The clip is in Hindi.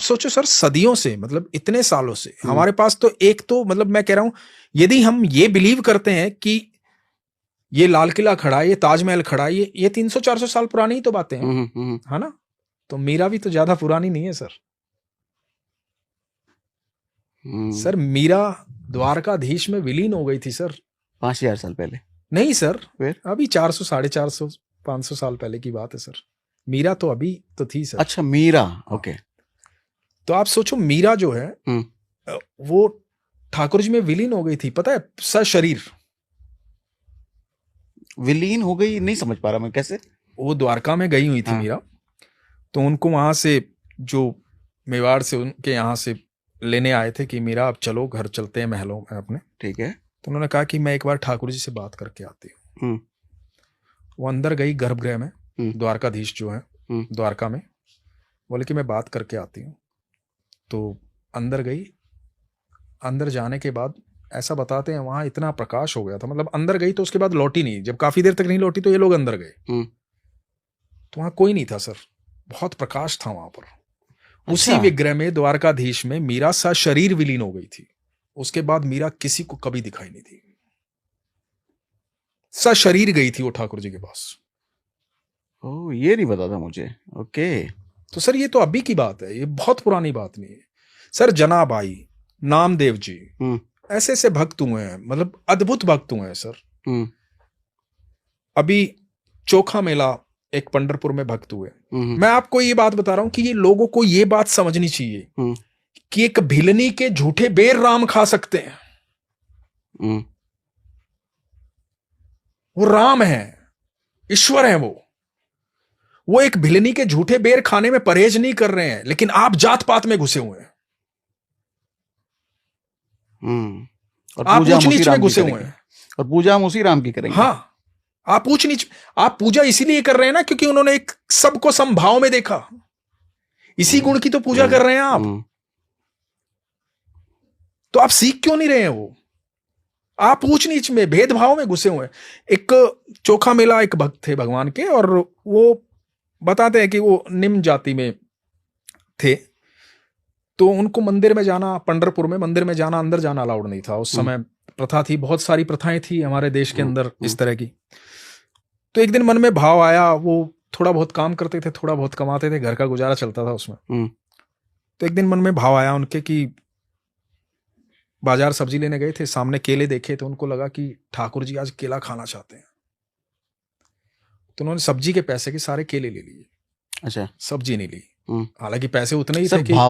सोचो सर, सदियों से, मतलब इतने सालों से हमारे पास तो एक तो, मतलब मैं कह रहा हूं, यदि हम ये बिलीव करते हैं कि ये लाल किला खड़ा है, ये ताजमहल खड़ा है, ये 300-400 साल पुरानी ही तो बातें हैं, है ना? तो मीरा भी तो ज्यादा पुरानी नहीं है सर। सर मीरा द्वारकाधीश में विलीन हो गई थी सर 5000 साल पहले। नहीं सर, फिर अभी 400, 450, 500 साल पहले की बात है सर। मीरा तो अभी तो थी सर। अच्छा, मीरा, ओके। तो आप सोचो, मीरा जो है वो ठाकुर जी में विलीन हो गई थी, पता है, सशरीर। विलीन हो गई, नहीं समझ पा रहा मैं कैसे। वो द्वारका में गई हुई थी मीरा, तो उनको वहां से जो मेवाड़ से उनके यहाँ से लेने आए थे कि मीरा अब चलो घर चलते हैं महलों में अपने। ठीक है। तो उन्होंने कहा कि मैं एक बार ठाकुर जी से बात करके आती हूँ। वो अंदर गई गर्भगृह में, द्वारकाधीश जो है द्वारका में, बोले कि मैं बात करके आती हूँ। तो अंदर गई, अंदर जाने के बाद ऐसा बताते हैं वहां इतना प्रकाश हो गया था, मतलब अंदर गई तो उसके बाद लौटी नहीं। जब काफी देर तक नहीं लौटी तो ये लोग अंदर गए, तो वहां कोई नहीं था सर, बहुत प्रकाश था वहां पर। अच्छा। उसी विग्रह में द्वारकाधीश में मीरा सशरीर विलीन हो गई थी। उसके बाद मीरा किसी को कभी दिखाई नहीं दी, सशरीर गई थी वो ठाकुर जी के पास। ओ, ये नहीं पता था मुझे। ओके। तो सर ये तो अभी की बात है, ये बहुत पुरानी बात नहीं है सर। जनाबाई, नामदेव जी, ऐसे ऐसे भक्त हुए हैं, मतलब अद्भुत भक्त हुए हैं सर। अभी चोखा मेला एक पंढरपुर में भक्त हुए। मैं आपको ये बात बता रहा हूं कि ये लोगों को ये बात समझनी चाहिए कि एक भिलनी के झूठे बेर राम खा सकते हैं। वो राम है, ईश्वर है वो एक भिलनी के झूठे बेर खाने में परहेज नहीं कर रहे हैं, लेकिन आप जात पात में घुसे हुए हैं, और आप ऊंच नीच में घुसे हुए हैं, और पूजा हम उसी राम की करेंगे। हाँ, आप ऊंच नीच, आप पूजा इसीलिए कर रहे हैं ना क्योंकि उन्होंने एक सबको समभाव में देखा। इसी गुण की तो पूजा कर रहे हैं आप। तो आप सीख क्यों नहीं रहे हैं? वो आप ऊंच नीच में, भेदभाव में घुसे हुए हैं। एक चोखा मेला एक भक्त थे भगवान के, और वो बताते हैं कि वो निम्न जाति में थे, तो उनको मंदिर में जाना, पंढरपुर में मंदिर में जाना, अंदर जाना अलाउड नहीं था। उस समय प्रथा थी, बहुत सारी प्रथाएं थी हमारे देश के अंदर इस तरह की। तो एक दिन मन में भाव आया, वो थोड़ा बहुत काम करते थे, थोड़ा बहुत कमाते थे, घर का गुजारा चलता था उसमें। तो एक दिन मन में भाव आया उनके कि बाजार सब्जी लेने गए थे, सामने केले देखे, तो उनको लगा कि ठाकुर जी आज केला खाना चाहते हैं। तो उन्होंने सब्जी के पैसे के सारे केले ले लिए। अच्छा। सब्जी नहीं ली, हालांकि पैसे उतने ही सर थे कि